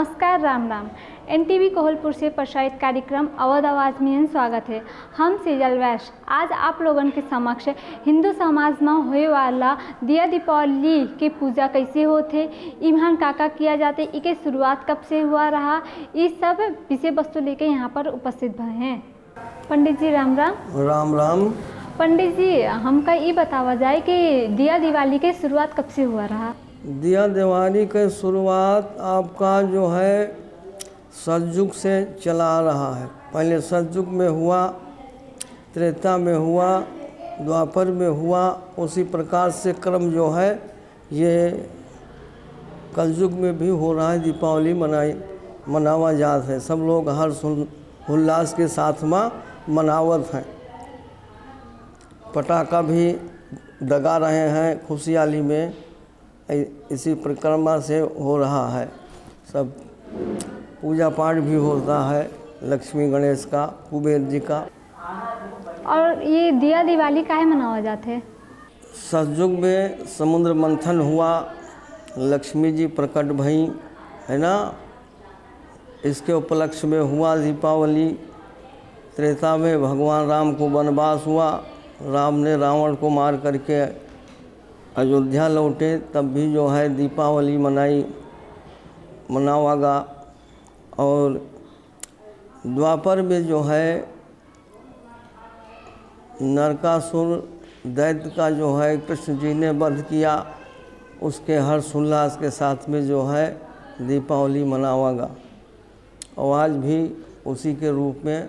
नमस्कार, राम राम। एनटीवी कोहलपुर से प्रसारित कार्यक्रम अवध आवाज़ में स्वागत है। हम सेजल वैश्य आज आप लोगन के समक्ष हिंदू समाज में होए वाला दिया दीपावली के पूजा कैसे होते, इम्हान काका किया जाते, इके शुरुआत कब से हुआ रहा, इस सब विषय वस्तु लेके यहाँ पर उपस्थित भए हैं। पंडित जी राम राम। राम राम। पंडित जी, हमका ये बतावा जाए कि दिया दिवाली के शुरुआत कब से हुआ रहा। दिया दिवाली की शुरुआत आपका जो है सतयुग से चला रहा है। पहले सतयुग में हुआ, त्रेता में हुआ, द्वापर में हुआ, उसी प्रकार से क्रम जो है ये कलयुग में भी हो रहा है। दीपावली मनावा जात है, सब लोग हर्ष उल्लास के साथ में मनावत हैं। पटाखा भी दगा रहे हैं खुशहाली में, इसी परिक्रमा से हो रहा है। सब पूजा पाठ भी होता है, लक्ष्मी गणेश का, कुबेर जी का। और ये दिया दिवाली काहे मनावा जाते है। सतयुग में समुद्र मंथन हुआ, लक्ष्मी जी प्रकट भई है ना, इसके उपलक्ष्य में हुआ दीपावली। त्रेता में भगवान राम को वनवास हुआ, राम ने रावण को मार करके अयोध्या लौटे, तब भी जो है दीपावली मनावागा। और द्वापर में जो है नरकासुर दैत्य का जो है कृष्ण जी ने वध किया, उसके हर्षोल्लास के साथ में जो है दीपावली मनावागा। और आज भी उसी के रूप में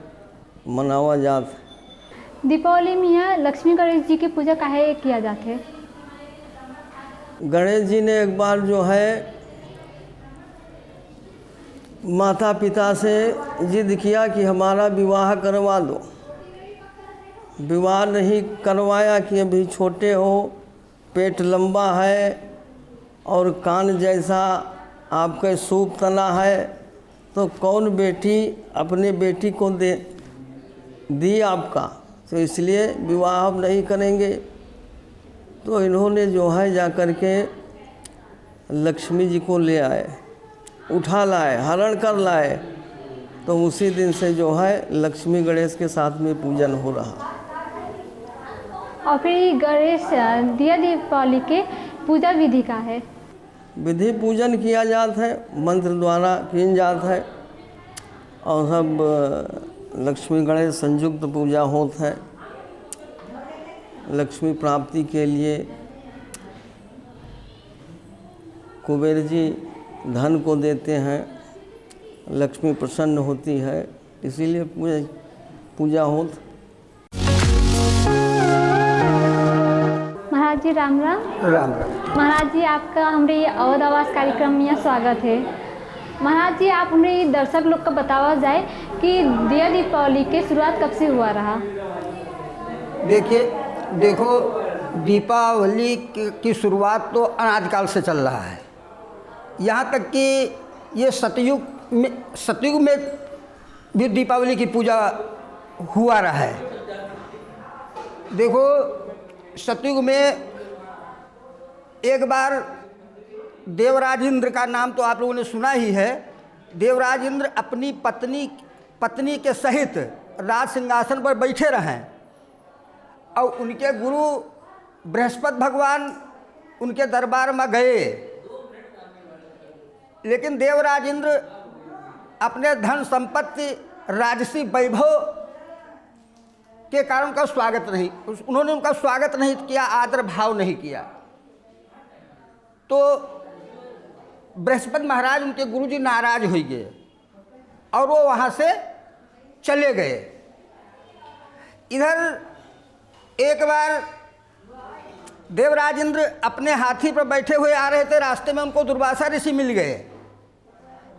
मनावा जाता है। दीपावली में यहाँ लक्ष्मी गणेश जी की पूजा काहे किया जाते है। गणेश जी ने एक बार जो है माता पिता से जिद किया कि हमारा विवाह करवा दो। विवाह नहीं करवाया कि अभी छोटे हो, पेट लंबा है और कान जैसा आपके सूप तना है, तो कौन बेटी अपने बेटी को दी आपका, तो इसलिए विवाह अब नहीं करेंगे। तो इन्होंने जो है जा कर के लक्ष्मी जी को ले आए, उठा लाए, हरण कर लाए। तो उसी दिन से जो है लक्ष्मी गणेश के साथ में पूजन हो रहा। और फिर गणेश दिया दीपावली के पूजा विधि का है। विधि पूजन किया जाता है, मंत्र द्वारा किया जाता है, और सब लक्ष्मी गणेश संयुक्त पूजा होता है। लक्ष्मी प्राप्ति के लिए कुबेर जी धन को देते हैं, लक्ष्मी प्रसन्न होती है, इसीलिए पूजा होती। महाराज जी राम राम। राम राम। महाराज जी, आपका हमारे ये अवध आवाज़ कार्यक्रम में स्वागत है। महाराज जी, आप हमारे ये दर्शक लोग को बतावा जाए कि दिया दीपावली के शुरुआत कब से हुआ रहा। देखो दीपावली की शुरुआत तो अनादिकाल से चल रहा है। यहाँ तक कि ये सतयुग में भी दीपावली की पूजा हुआ रहा है। देखो सतयुग में एक बार देवराज इंद्र का नाम तो आप लोगों ने सुना ही है। देवराज इंद्र अपनी पत्नी के सहित राज सिंहासन पर बैठे रहें और उनके गुरु बृहस्पति भगवान उनके दरबार में गए, लेकिन देवराज इंद्र अपने धन संपत्ति राजसी वैभव के कारण उन्होंने उनका स्वागत नहीं किया, आदर भाव नहीं किया। तो बृहस्पति महाराज उनके गुरुजी नाराज हो गए और वो वहाँ से चले गए। इधर एक बार देवराज इंद्र अपने हाथी पर बैठे हुए आ रहे थे, रास्ते में उनको दुर्वासा ऋषि मिल गए।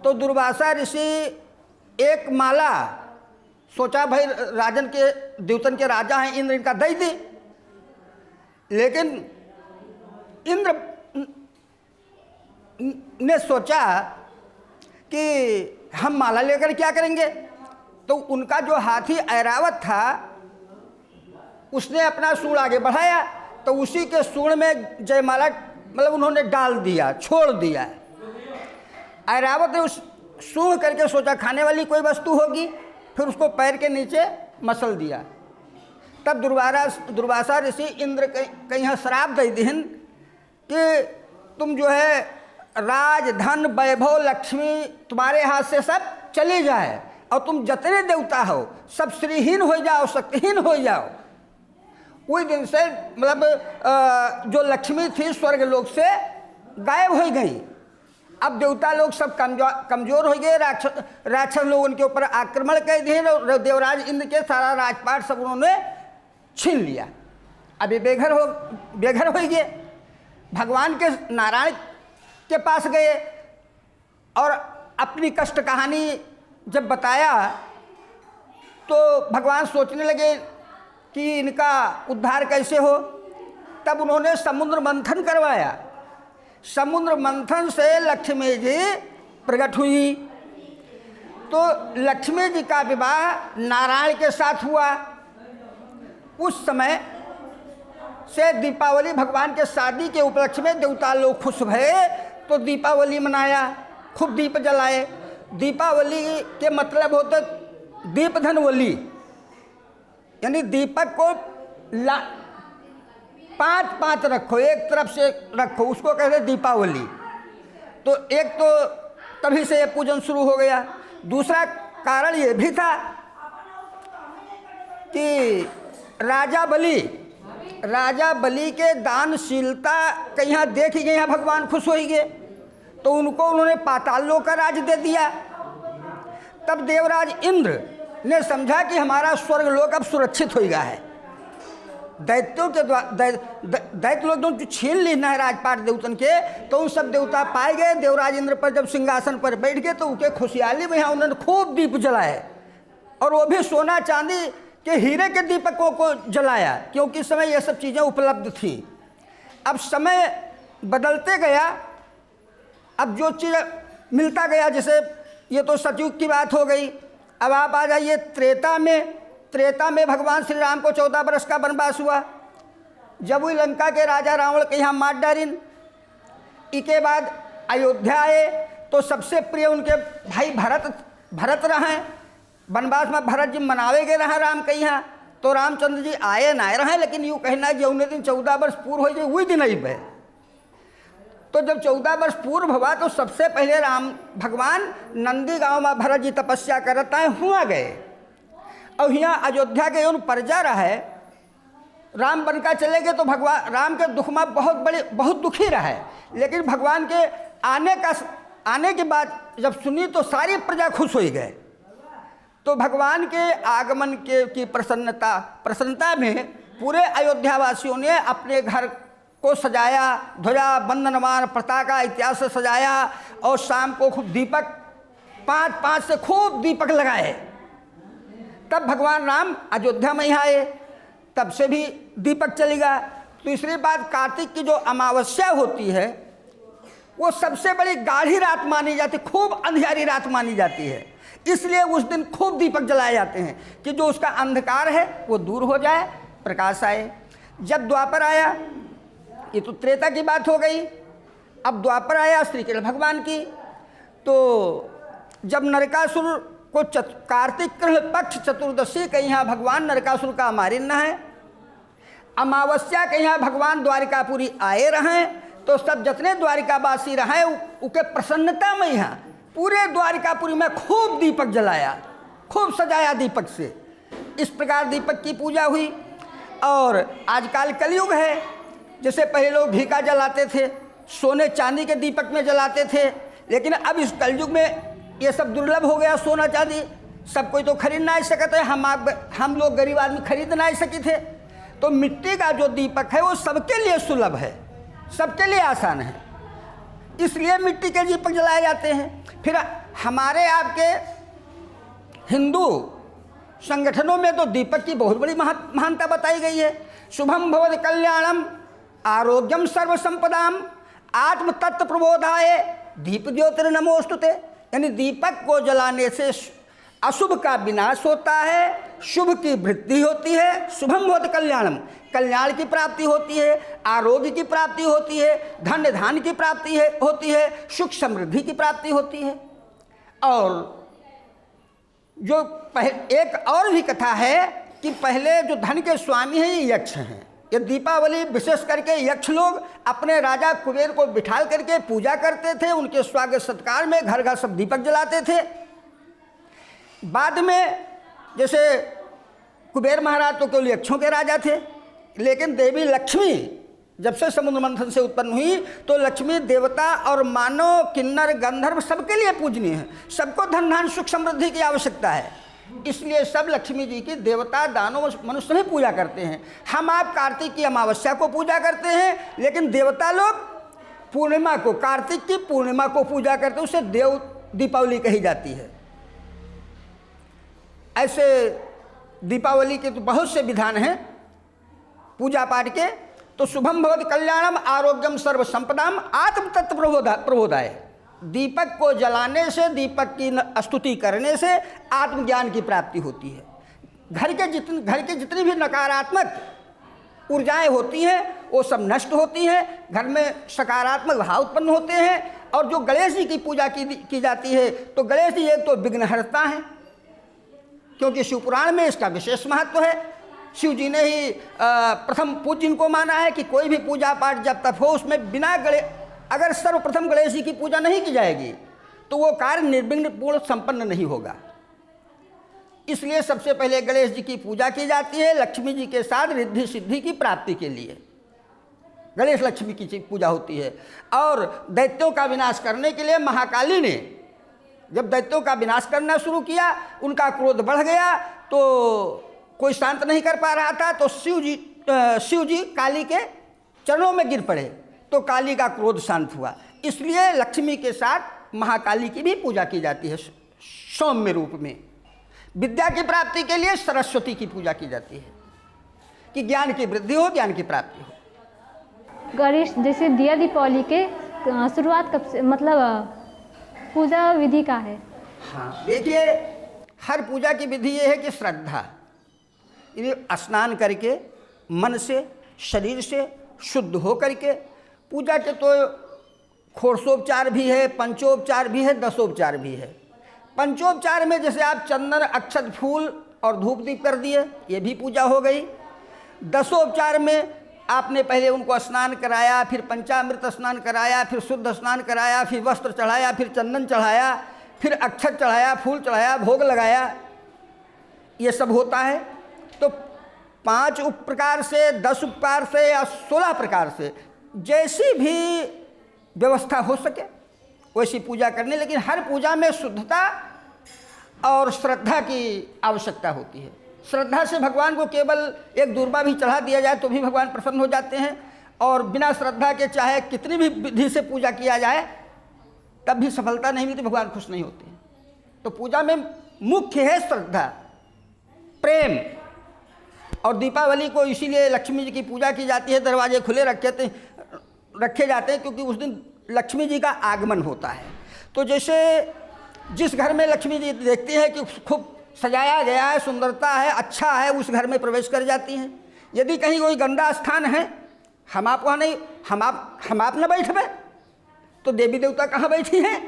तो दुर्वासा ऋषि एक माला सोचा भाई राजन के द्यूतन के राजा हैं इंद्र, इनका दे दी। लेकिन इंद्र ने सोचा कि हम माला लेकर क्या करेंगे। तो उनका जो हाथी ऐरावत था उसने अपना सूंड आगे बढ़ाया, तो उसी के सूंड में जयमाला मतलब उन्होंने डाल दिया, छोड़ दिया। ऐरावत ने सूंघ करके सोचा खाने वाली कोई वस्तु होगी, फिर उसको पैर के नीचे मसल दिया। तब दुर्वासा ऋषि इंद्र के यहाँ श्राप दे दीन कि तुम जो है राज धन वैभव लक्ष्मी तुम्हारे हाथ से सब चली जाए और तुम जितने देवता हो सब श्रीहीन हो जाओ, शक्तिहीन हो जाओ। उस दिन से मतलब जो लक्ष्मी थी स्वर्गलोक से गायब हो गई। अब देवता लोग सब कमजोर हो गए, राक्षस लोग उनके ऊपर आक्रमण कर दिए और देवराज इंद्र के सारा राजपाट सब उन्होंने छीन लिया। अभी बेघर हो गए। भगवान के नारायण के पास गए और अपनी कष्ट कहानी जब बताया तो भगवान सोचने लगे कि इनका उद्धार कैसे हो। तब उन्होंने समुद्र मंथन करवाया। समुद्र मंथन से लक्ष्मी जी प्रकट हुई। तो लक्ष्मी जी का विवाह नारायण के साथ हुआ। उस समय से दीपावली भगवान के शादी के उपलक्ष्य में देवता लोग खुश भये तो दीपावली मनाया, खूब दीप जलाए। दीपावली के मतलब होता दीप धनवली, यानी दीपक को 5 रखो, एक तरफ से रखो, उसको कहते दीपावली। तो एक तो तभी से ये पूजन शुरू हो गया। दूसरा कारण ये भी था कि राजा बलि के दानशीलता कहीं देख ही गए, भगवान खुश हो ही गए तो उनको उन्होंने पाताल लोक का राज दे दिया। तब देवराज इंद्र ने समझा कि हमारा स्वर्ग लोक अब सुरक्षित हो गया है। दैत्यों के दैत्य लोग जो छीन लेना है राजपाट देवतन के, तो उन सब देवता पाए गए। देवराज इंद्र पर जब सिंहासन पर बैठ गए तो उनके खुशहाली में यहाँ उन्होंने खूब दीप जलाए और वो भी सोना चांदी के हीरे के दीपकों को जलाया, क्योंकि इस समय ये सब चीज़ें उपलब्ध थी। अब समय बदलते गया, अब जो चीज़ मिलता गया, जैसे ये तो सतयुग की बात हो गई। अब आप आ जाइए त्रेता में भगवान श्री राम को 14 वर्ष का वनवास हुआ। जब वही लंका के राजा रावण के यहाँ मार डारिन, इसके बाद अयोध्या आए तो सबसे प्रिय उनके भाई भरत रहे। वनवास में भरत जी मनावे गए रहा राम के यहाँ, तो रामचंद्र जी आए ना रहे, लेकिन यूँ कहना जो उन्हें दिन 14 वर्ष पूर्व हो जाए वही दिन आई पे। तो जब 14 वर्ष पूर्व हुआ तो सबसे पहले भगवान नंदी गांव में भरत जी तपस्या करता है हुआ गए और यहाँ अयोध्या के उन प्रजा रहे। राम बनका चले गए तो भगवान राम के दुख में बहुत दुखी रहे, लेकिन भगवान के आने के बाद जब सुनी तो सारी प्रजा खुश हो गए। तो भगवान के आगमन की प्रसन्नता में पूरे अयोध्यावासियों ने अपने घर को सजाया, ध्वजा बंदनमान पताका इत्यादि से सजाया और शाम को खूब दीपक 5 से खूब दीपक लगाए। तब भगवान राम अयोध्या में ही आए, तब से भी दीपक चलेगा। तीसरी बात, कार्तिक की जो अमावस्या होती है वो सबसे बड़ी गाढ़ी रात मानी जाती, खूब अंधियारी रात मानी जाती है। इसलिए उस दिन खूब दीपक जलाए जाते हैं कि जो उसका अंधकार है वो दूर हो जाए, प्रकाश आए। जब द्वापर आया, ये तो त्रेता की बात हो गई, अब द्वापर आया श्री कृष्ण भगवान की। तो जब नरकासुर को कार्तिक कृष्ण पक्ष चतुर्दशी के यहाँ भगवान नरकासुर का मारिना है, अमावस्या के यहाँ भगवान द्वारिकापुरी आए रहे, तो सब जितने द्वारिकावासी रहे उनके प्रसन्नता में यहाँ पूरे द्वारिकापुरी में खूब दीपक जलाया, खूब सजाया दीपक से। इस प्रकार दीपक की पूजा हुई। और आजकल कलयुग है, जैसे पहले लोग घी का जलाते थे, सोने चांदी के दीपक में जलाते थे, लेकिन अब इस कलयुग में ये सब दुर्लभ हो गया। सोना चांदी सब कोई तो खरीद ना सकते, हम लोग गरीब आदमी खरीद ना सके थे। तो मिट्टी का जो दीपक है वो सबके लिए सुलभ है, सबके लिए आसान है, इसलिए मिट्टी के दीपक जलाए जाते हैं। फिर हमारे आपके हिंदू संगठनों में तो दीपक की बहुत बड़ी महानता बताई गई है। शुभम भवति कल्याणम आरोग्यम सर्व संपदाम आत्म तत्व प्रबोधाय दीप ज्योतिर्नमोस्तुते। यानी दीपक को जलाने से अशुभ का विनाश होता है, शुभ की वृद्धि होती है। शुभम भवति कल्याणम, कल्याण की प्राप्ति होती है, आरोग्य की प्राप्ति होती है, धन धान की प्राप्ति होती है, सुख समृद्धि की प्राप्ति होती है। और जो एक और भी कथा है कि पहले जो धन के स्वामी हैं ये यक्ष हैं। ये दीपावली विशेष करके यक्ष लोग अपने राजा कुबेर को बिठाल करके पूजा करते थे, उनके स्वागत सत्कार में घर घर सब दीपक जलाते थे। बाद में जैसे कुबेर महाराज तो केवल यक्षों के राजा थे, लेकिन देवी लक्ष्मी जब से समुद्र मंथन से उत्पन्न हुई तो लक्ष्मी देवता और मानव, किन्नर, गंधर्व सबके लिए पूजनीय है। सबको धन धान सुख समृद्धि की आवश्यकता है, इसलिए सब लक्ष्मी जी की देवता, दानव, मनुष्य भी पूजा करते हैं। हम आप कार्तिक की अमावस्या को पूजा करते हैं, लेकिन देवता लोग पूर्णिमा को, कार्तिक की पूर्णिमा को पूजा करते हैं, उसे देव दीपावली कही जाती है। ऐसे दीपावली के तो बहुत से विधान हैं पूजा पाठ के। तो शुभम भवति कल्याणम आरोग्यम सर्व संपदाम आत्म तत्व प्रबोधाय। दीपक को जलाने से, दीपक की स्तुति करने से आत्मज्ञान की प्राप्ति होती है। घर के जितनी भी नकारात्मक ऊर्जाएं होती हैं वो सब नष्ट होती हैं, घर में सकारात्मक भाव उत्पन्न होते हैं। और जो गणेश जी की पूजा की जाती है तो गणेश जी एक तो विघ्नहर्ता हैं, क्योंकि शिवपुराण में इसका विशेष महत्व है। शिव जी ने ही प्रथम पूज्य इनको माना है कि कोई भी पूजा पाठ जब तक हो उसमें बिना अगर सर्वप्रथम गणेश जी की पूजा नहीं की जाएगी तो वो कार्य निर्विघ्न पूर्ण संपन्न नहीं होगा। इसलिए सबसे पहले गणेश जी की पूजा की जाती है, लक्ष्मी जी के साथ रिद्धि सिद्धि की प्राप्ति के लिए गणेश लक्ष्मी की पूजा होती है। और दैत्यों का विनाश करने के लिए महाकाली ने जब दैत्यों का विनाश करना शुरू किया, उनका क्रोध बढ़ गया तो कोई शांत नहीं कर पा रहा था, तो शिव जी काली के चरणों में गिर पड़े तो काली का क्रोध शांत हुआ। इसलिए लक्ष्मी के साथ महाकाली की भी पूजा की जाती है सौम्य रूप में। विद्या की प्राप्ति के लिए सरस्वती की पूजा की जाती है कि ज्ञान की वृद्धि हो, ज्ञान की प्राप्ति हो। गणेश जैसे दिया दीपावली के शुरुआत कब से, मतलब पूजा विधि का है? हाँ, देखिए हर पूजा की विधि ये है कि श्रद्धा, स्नान करके मन से, शरीर से शुद्ध हो करके पूजा के तो षोडशोपचार भी है, पंचोपचार भी है, दशोपचार भी है। पंचोपचार में जैसे आप चंदन, अक्षत, फूल और धूप दीप कर दिए, ये भी पूजा हो गई। दशोपचार में आपने पहले उनको स्नान कराया, फिर पंचामृत स्नान कराया, फिर शुद्ध स्नान कराया, फिर वस्त्र चढ़ाया, फिर चंदन चढ़ाया, फिर अक्षत चढ़ाया, फूल चढ़ाया, भोग लगाया, ये सब होता है। तो 5 उप प्रकार से, 10 उप प्रकार से या 16 प्रकार से जैसी भी व्यवस्था हो सके वैसी पूजा करनी, लेकिन हर पूजा में शुद्धता और श्रद्धा की आवश्यकता होती है। श्रद्धा से भगवान को केवल एक दूर्वा भी चढ़ा दिया जाए तो भी भगवान प्रसन्न हो जाते हैं, और बिना श्रद्धा के चाहे कितनी भी विधि से पूजा किया जाए तब भी सफलता नहीं मिलती, भगवान खुश नहीं होते हैं। तो पूजा में मुख्य है श्रद्धा, प्रेम। और दीपावली को इसीलिए लक्ष्मी जी की पूजा की जाती है, दरवाजे खुले रखे जाते हैं क्योंकि उस दिन लक्ष्मी जी का आगमन होता है। तो जैसे जिस घर में लक्ष्मी जी देखती हैं कि खूब सजाया गया है, सुंदरता है, अच्छा है, उस घर में प्रवेश कर जाती हैं। यदि कहीं कोई गंदा स्थान है, हम आप वहाँ नहीं, हम आप न बैठबे तो देवी देवता कहाँ बैठी हैं।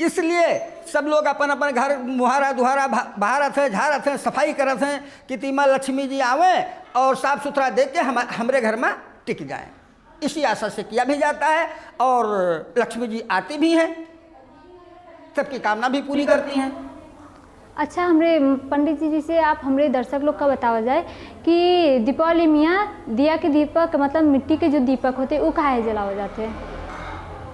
इसलिए सब लोग अपन अपन घर मुहारा दुहारा बहारत हैं, झारत हैं, सफाई करत हैं कि तीमा लक्ष्मी जी आवें और साफ सुथरा देख के हमारे घर में टिक जाएं। इसी आशा से किया भी जाता है, और लक्ष्मी जी आती भी हैं, सबकी कामना भी पूरी करती हैं। अच्छा, हमरे पंडित जी से आप हमरे दर्शक लोग का बतावा जाए कि दीपावली मियाँ दिया के दीपक, मतलब मिट्टी के जो दीपक होते वो काहे जलाए जाते हैं?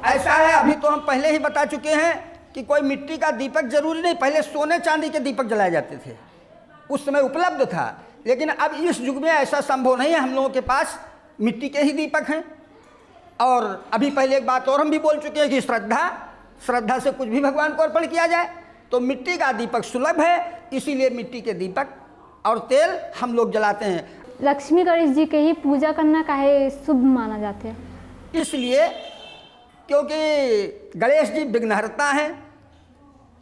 ऐसा है, अभी तो हम पहले ही बता चुके हैं कि कोई मिट्टी का दीपक जरूरी नहीं, पहले सोने चांदी के दीपक जलाए जाते थे, उस समय उपलब्ध था। लेकिन अब इस युग में ऐसा संभव नहीं है, हम लोगों के पास मिट्टी के ही दीपक हैं। और अभी पहले एक बात और हम भी बोल चुके हैं कि श्रद्धा से कुछ भी भगवान को अर्पण किया जाए, तो मिट्टी का दीपक सुलभ है, इसीलिए मिट्टी के दीपक और तेल हम लोग जलाते हैं। लक्ष्मी गणेश जी के ही पूजा करना काहे शुभ माना जाते हैं? इसलिए क्योंकि गणेश जी विघ्नहर्ता हैं।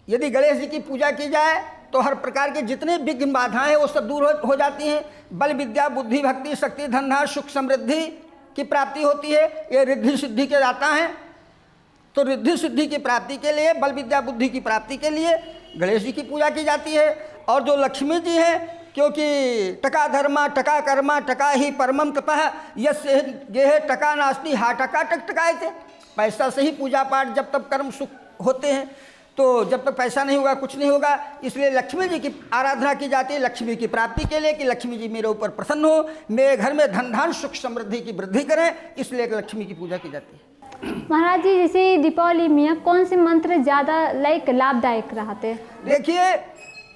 यदि गणेश जी की पूजा की जाए तो हर प्रकार के जितने विघ्न बाधाएं हैं वो सब दूर हो जाती हैं। बल, विद्या, बुद्धि, भक्ति, शक्ति, धन, धान्य, सुख, समृद्धि की प्राप्ति होती है। ये रिद्धि सिद्धि के दाता हैं। तो रिद्धि सिद्धि की प्राप्ति के लिए, बल विद्या बुद्धि की प्राप्ति के लिए गणेश जी की पूजा की जाती है। और जो लक्ष्मी जी हैं, क्योंकि टका धर्मा टका कर्मा टका ही परमम तपः यस्य गेह टका नास्ति हा टका टक टकाए थे। पैसा से ही पूजा पाठ जब तक कर्म सुख होते हैं, तो जब तक पैसा नहीं होगा कुछ नहीं होगा। इसलिए लक्ष्मी जी की आराधना की जाती है लक्ष्मी की प्राप्ति के लिए, कि लक्ष्मी जी मेरे ऊपर प्रसन्न हो, मेरे घर में धन धान सुख समृद्धि की वृद्धि करें, इसलिए लक्ष्मी की पूजा की जाती है। महाराज जी, जैसे दीपावली में कौन से मंत्र ज़्यादा लाभदायक रहते? देखिए,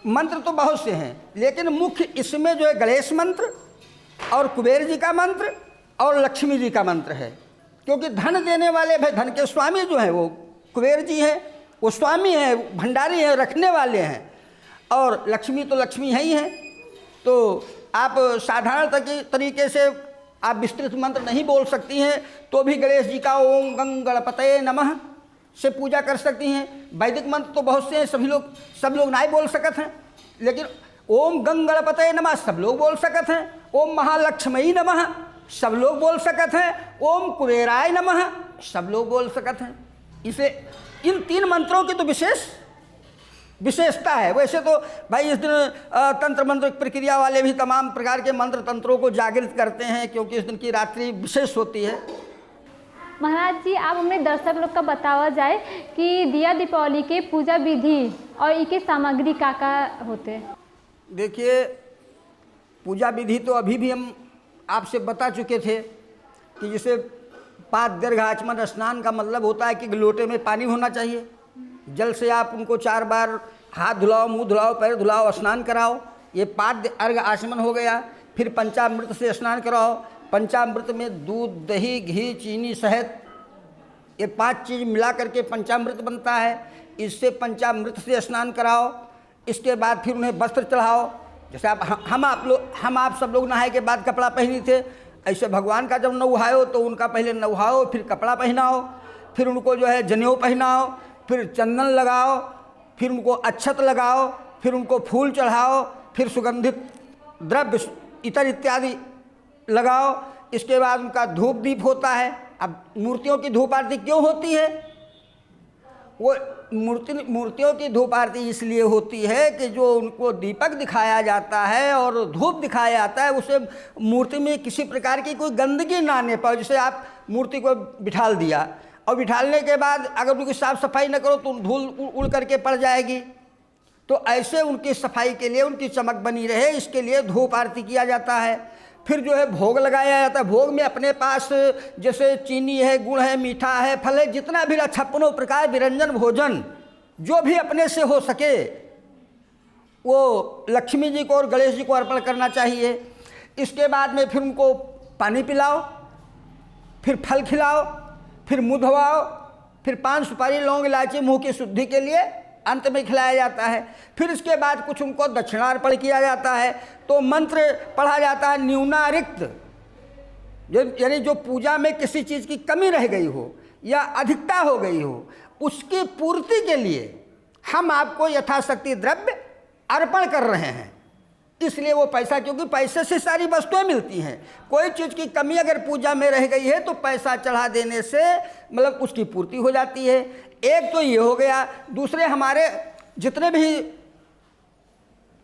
मंत्र तो बहुत से हैं, लेकिन मुख्य इसमें जो है गणेश मंत्र और कुबेर जी का मंत्र और लक्ष्मी जी का मंत्र है। क्योंकि धन देने वाले भाई, धन के स्वामी जो हैं वो कुबेर जी हैं, वो स्वामी हैं, भंडारी हैं, रखने वाले हैं। और लक्ष्मी तो लक्ष्मी है ही हैं। तो आप साधारण तरीके से आप विस्तृत मंत्र नहीं बोल सकती हैं, तो भी गणेश जी का ओम गंग गणपतये नमः से पूजा कर सकती हैं। वैदिक मंत्र तो बहुत से हैं, सब लोग नहीं बोल सकते हैं, लेकिन ओम गंग गणपतये नमः सब लोग बोल सकते हैं। ओम महालक्ष्मी नमः सब लोग बोल सकते हैं। ओम कुबेराय नमः सब लोग बोल सकते हैं। इसे इन 3 मंत्रों की तो विशेषता है। वैसे तो भाई इस दिन तंत्र मंत्र प्रक्रिया वाले भी तमाम प्रकार के मंत्र तंत्रों को जागृत करते हैं, क्योंकि इस दिन की रात्रि विशेष होती है। महाराज जी, आप हमें दर्शक लोग का बतावा जाए कि दिया दीपावली के पूजा विधि और इसके सामग्री का होते? देखिए, पूजा विधि तो अभी भी हम आपसे बता चुके थे कि जैसे पाद दीर्घ आचमन स्नान का मतलब होता है कि लोटे में पानी होना चाहिए। जल से आप उनको 4 बार हाथ धुलाओ, मुंह धुलाओ, पैर धुलाओ, स्नान कराओ। ये पाद अर्घ आचमन हो गया। फिर पंचामृत से स्नान कराओ। पंचामृत में दूध, दही, घी, चीनी, शहद, ये 5 चीज़ मिला करके पंचामृत बनता है। इससे पंचामृत से स्नान कराओ। इसके बाद फिर उन्हें वस्त्र चढ़ाओ। जैसे हम आप सब लोग नहाए के बाद कपड़ा पहनी थे, ऐसे भगवान का जब नहाओ तो उनका पहले नहाओ, फिर कपड़ा पहनाओ, फिर उनको जो है जनेऊ पहनाओ, फिर चंदन लगाओ, फिर उनको अक्षत लगाओ, फिर उनको फूल चढ़ाओ, फिर सुगंधित द्रव्य इतर इत्यादि लगाओ। इसके बाद उनका धूप दीप होता है। अब मूर्तियों की धूप आरती क्यों होती है? वो मूर्तियों की धूप आरती इसलिए होती है कि जो उनको दीपक दिखाया जाता है और धूप दिखाया जाता है, उसे मूर्ति में किसी प्रकार की कोई गंदगी ना आने पाए। जैसे आप मूर्ति को बिठाल दिया और बिठालने के बाद अगर उनकी साफ़ सफाई न करो तो धूल उड़ करके पड़ जाएगी। तो ऐसे उनकी सफाई के लिए, उनकी चमक बनी रहे, इसके लिए धूप आरती किया जाता है। फिर जो है भोग लगाया जाता है। भोग में अपने पास जैसे चीनी है, गुड़ है, मीठा है, फल है, जितना भी 56 प्रकार व्यंजन भोजन जो भी अपने से हो सके वो लक्ष्मी जी को और गणेश जी को अर्पण करना चाहिए। इसके बाद में फिर उनको पानी पिलाओ, फिर फल खिलाओ, फिर मुँह धोवाओ, फिर पान सुपारी लौंग इलायची मुँह की शुद्धि के लिए अंत में खिलाया जाता है। फिर इसके बाद कुछ उनको दक्षिणार्पण किया जाता है। तो मंत्र पढ़ा जाता है न्यूनारिक्त, यानी जो पूजा में किसी चीज़ की कमी रह गई हो या अधिकता हो गई हो, उसकी पूर्ति के लिए हम आपको यथाशक्ति द्रव्य अर्पण कर रहे हैं। इसलिए वो पैसा, क्योंकि पैसे से सारी वस्तुएं मिलती हैं। कोई चीज़ की कमी अगर पूजा में रह गई है तो पैसा चढ़ा देने से मतलब उसकी पूर्ति हो जाती है। एक तो ये हो गया। दूसरे, हमारे जितने भी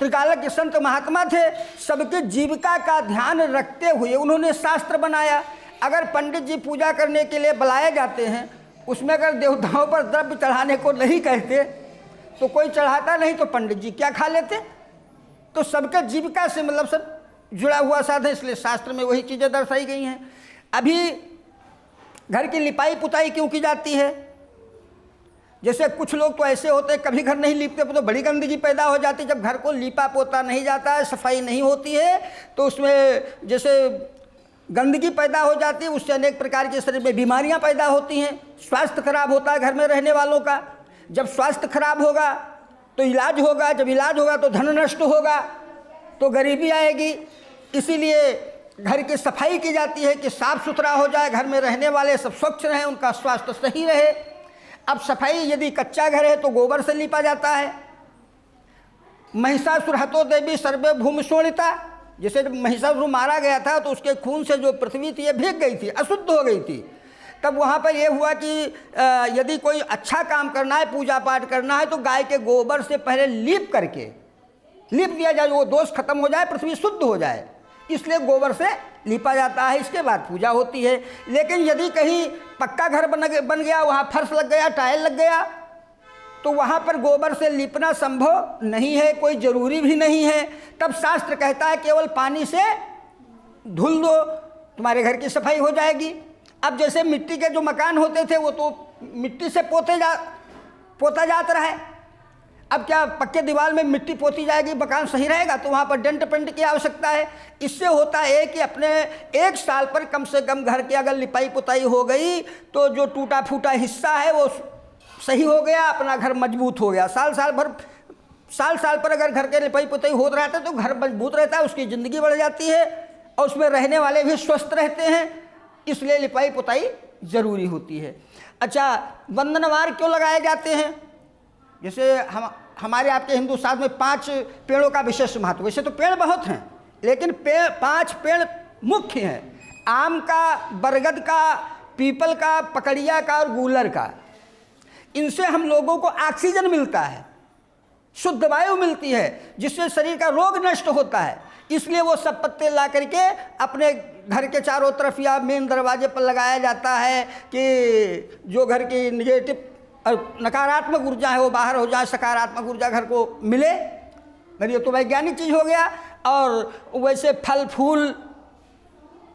त्रिकालज्ञ के संत महात्मा थे, सबके जीविका का ध्यान रखते हुए उन्होंने शास्त्र बनाया। अगर पंडित जी पूजा करने के लिए बुलाए जाते हैं, उसमें अगर देवताओं पर द्रव्य चढ़ाने को नहीं कहते तो कोई चढ़ाता नहीं, तो पंडित जी क्या खा लेते? तो सबके जीविका से मतलब सब जुड़ा हुआ साधन, इसलिए शास्त्र में वही चीज़ें दर्शाई गई हैं। अभी घर की लिपाई पुताई क्यों की जाती है? जैसे कुछ लोग तो ऐसे होते हैं कभी घर नहीं लीपते तो बड़ी गंदगी पैदा हो जाती है। जब घर को लीपा पोता नहीं जाता है, सफाई नहीं होती है, तो उसमें जैसे गंदगी पैदा हो जाती है, उससे अनेक प्रकार के शरीर में बीमारियां पैदा होती हैं, स्वास्थ्य खराब होता है घर में रहने वालों का। जब स्वास्थ्य खराब होगा तो इलाज होगा, जब इलाज होगा तो धन नष्ट होगा, तो गरीबी आएगी। इसीलिए घर की सफाई की जाती है कि साफ़ सुथरा हो जाए, घर में रहने वाले सब स्वच्छ रहें, उनका स्वास्थ्य सही रहे। अब सफाई, यदि कच्चा घर है तो गोबर से लीपा जाता है। महिषासुर हतो देवी सर्वे भूमि शोणिता, जैसे जब महिषासुर मारा गया था तो उसके खून से जो पृथ्वी थी ये भीग गई थी, अशुद्ध हो गई थी। तब वहाँ पर ये हुआ कि यदि कोई अच्छा काम करना है, पूजा पाठ करना है, तो गाय के गोबर से पहले लीप दिया जाए, वो दोष खत्म हो जाए, पृथ्वी शुद्ध हो जाए, इसलिए गोबर से लीपा जाता है, इसके बाद पूजा होती है। लेकिन यदि कहीं पक्का घर बन गया, वहाँ फर्श लग गया, टाइल लग गया, तो वहाँ पर गोबर से लीपना संभव नहीं है, कोई ज़रूरी भी नहीं है। तब शास्त्र कहता है केवल पानी से धुल दो, तुम्हारे घर की सफाई हो जाएगी। अब जैसे मिट्टी के जो मकान होते थे वो तो मिट्टी से पोता जाता रहा है। अब क्या पक्के दीवार में मिट्टी पोती जाएगी, मकान सही रहेगा? तो वहाँ पर डेंट पेंट की आवश्यकता है। इससे होता है कि अपने 1 साल पर कम से कम घर की अगर लिपाई पुताई हो गई तो जो टूटा फूटा हिस्सा है वो सही हो गया, अपना घर मजबूत हो गया। साल साल पर अगर घर के लिपाई पुताई होता रहता है तो घर मजबूत रहता है, उसकी ज़िंदगी बढ़ जाती है और उसमें रहने वाले भी स्वस्थ रहते हैं। इसलिए लिपाई पुताई ज़रूरी होती है। अच्छा, वंदनवार क्यों लगाए जाते हैं? जैसे हमारे आपके हिंदू शास्त्र में 5 पेड़ों का विशेष महत्व। वैसे तो पेड़ बहुत हैं, लेकिन 5 पेड़ मुख्य हैं। आम का, बरगद का, पीपल का, पकड़िया का और गूलर का। इनसे हम लोगों को ऑक्सीजन मिलता है, शुद्ध वायु मिलती है, जिससे शरीर का रोग नष्ट होता है। इसलिए वो सब पत्ते ला करके अपने घर के चारों तरफ या मेन दरवाजे पर लगाया जाता है कि जो घर की निगेटिव और नकारात्मक ऊर्जा है वो बाहर हो जाए, सकारात्मक ऊर्जा घर को मिले। ये तो वैज्ञानिक चीज़ हो गया। और वैसे फल फूल,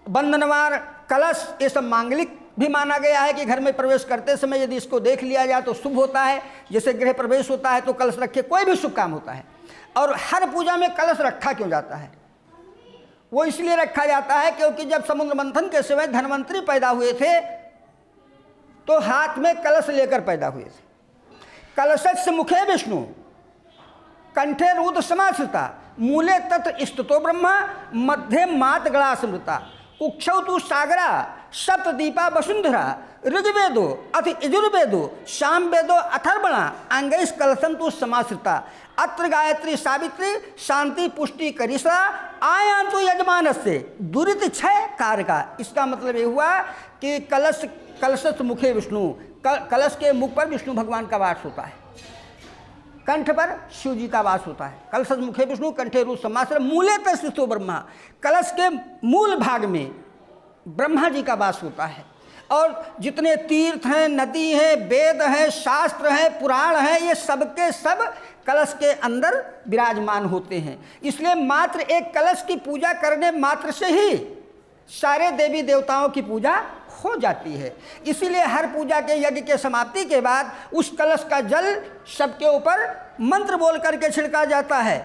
बंधनवार, कलश, ये सब मांगलिक भी माना गया है कि घर में प्रवेश करते समय यदि इसको देख लिया जाए तो शुभ होता है। जैसे गृह प्रवेश होता है तो कलश रखे कोई भी शुभ काम होता है। और हर पूजा में कलश रखा क्यों जाता है? वो इसलिए रखा जाता है क्योंकि जब समुद्र मंथन के समय धन्वंतरी पैदा हुए थे तो हाथ में कलश लेकर पैदा हुए थे। कलशस्य मुखे विष्णु, कंठे रुद्र समाश्रिता, मूले तत्र स्थितो ब्रह्मा, मध्ये मात गणा स्मृता, कुक्षौ तु सागरा, सप्तदीपा वसुंधरा, ऋग्वेदो अथ यजुर्वेदो, सामवेदो अथर्वणा, अंगैः कलशं तु समाश्रिता, अत्र गायत्री सावित्री, शांति पुष्टि करिष्ठा, आयान्तु यजमानस्य दुरित क्षय कारका। इसका मतलब ये हुआ कि कलशस्थ मुखे विष्णु, कलश के मुख पर विष्णु भगवान का वास होता है, कंठ पर शिव जी का वास होता है। कलशस्थ मुखे विष्णु, कंठे रुद्र समाश्रिता, मूले तत्र स्थितो ब्रह्मा, कलश के मूल भाग में ब्रह्मा जी का वास होता है। और जितने तीर्थ हैं, नदी हैं, वेद हैं, शास्त्र हैं, पुराण हैं, ये सब के सब कलश के अंदर विराजमान होते हैं। इसलिए मात्र एक कलश की पूजा करने मात्र से ही सारे देवी देवताओं की पूजा हो जाती है। इसीलिए हर पूजा के यज्ञ के समाप्ति के बाद उस कलश का जल सबके ऊपर मंत्र बोल करके छिड़का जाता है।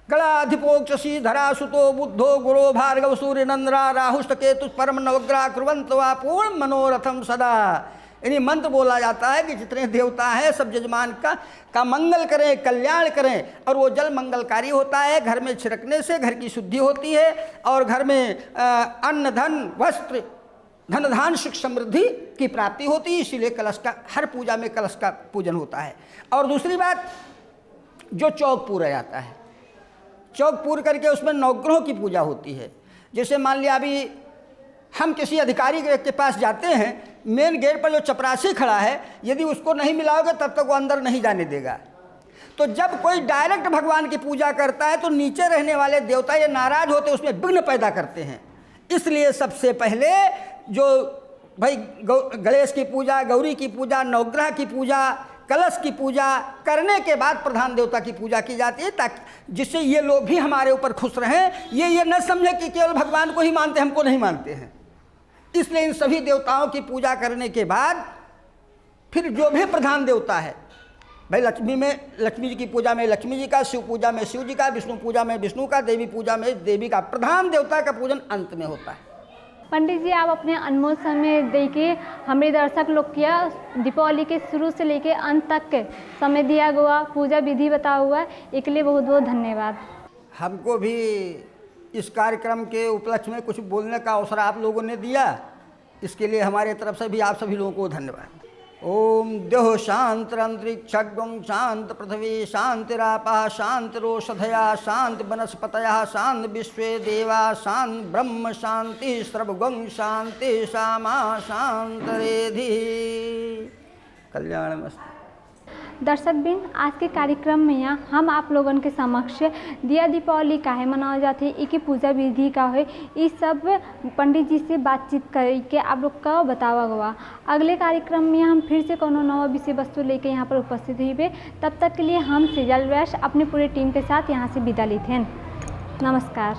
गणाधिपोक्षसी धरा सुतो बुद्धो गुरो भार्गव सूर्य नंदरा राहुष्ट केतु परम नवग्रह कुर्वन्त वा पूर्ण मनोरथम सदा। यानी मंत्र बोला जाता है कि जितने देवता हैं सब जजमान का मंगल करें, कल्याण करें। और वो जल मंगलकारी होता है। घर में छिड़कने से घर की शुद्धि होती है और घर में अन्न धन वस्त्र धन धान सुख समृद्धि की प्राप्ति होती है। इसीलिए कलश का हर पूजा में कलश का पूजन होता है। और दूसरी बात, जो चौक पूरा जाता है, चौक पूर करके उसमें नवग्रहों की पूजा होती है। जैसे मान लिया अभी हम किसी अधिकारी के पास जाते हैं, मेन गेट पर जो चपरासी खड़ा है, यदि उसको नहीं मिलाओगे तब तक वो अंदर नहीं जाने देगा। तो जब कोई डायरेक्ट भगवान की पूजा करता है तो नीचे रहने वाले देवता ये नाराज होते, उसमें विघ्न पैदा करते हैं। इसलिए सबसे पहले जो भाई गणेश की पूजा, गौरी की पूजा, नवग्रह की पूजा, कलश की पूजा करने के बाद प्रधान देवता की पूजा की जाती है, ताकि जिससे ये लोग भी हमारे ऊपर खुश रहें। ये न समझे कि केवल भगवान को ही मानते, हमको नहीं मानते हैं। इसलिए इन सभी देवताओं की पूजा करने के बाद फिर जो भी प्रधान देवता है, भाई लक्ष्मी जी की पूजा में लक्ष्मी जी का, शिव पूजा में शिव जी का, विष्णु पूजा में विष्णु का, देवी पूजा में देवी का, प्रधान देवता का पूजन अंत में होता है। पंडित जी, आप अपने अनमोल समय दे के हमारे दर्शक लोग किया दीपावली के शुरू से लेके अंत तक के समय दिया हुआ, पूजा विधि बता हुआ, इसके लिए बहुत बहुत धन्यवाद। हमको भी इस कार्यक्रम के उपलक्ष्य में कुछ बोलने का अवसर आप लोगों ने दिया, इसके लिए हमारे तरफ से भी आप सभी लोगों को धन्यवाद। ओम द्योः शांतिरंतरिक्षं शांत पृथ्वी शांतिरापः शांतिरोषधया शांति वनस्पतयः शांति विश्वे देवा शांति ब्रह्म शांति सर्वगं शांति सामा शांतरेधि। कल्याणमस्तु। दर्शकबिन, आज के कार्यक्रम में यहाँ हम आप लोगन के समक्ष दिया दीपावली काहे मनावल जाते है, इनकी पूजा विधि का है, इस सब पंडित जी से बातचीत करके आप लोग का बतावा गवा। अगले कार्यक्रम में हम फिर से कोनो नवा विषय वस्तु लेके यहाँ पर उपस्थित हुए। तब तक के लिए हम सेजल वैश्य अपने पूरे टीम के साथ यहाँ से विदा लेते हैं। नमस्कार।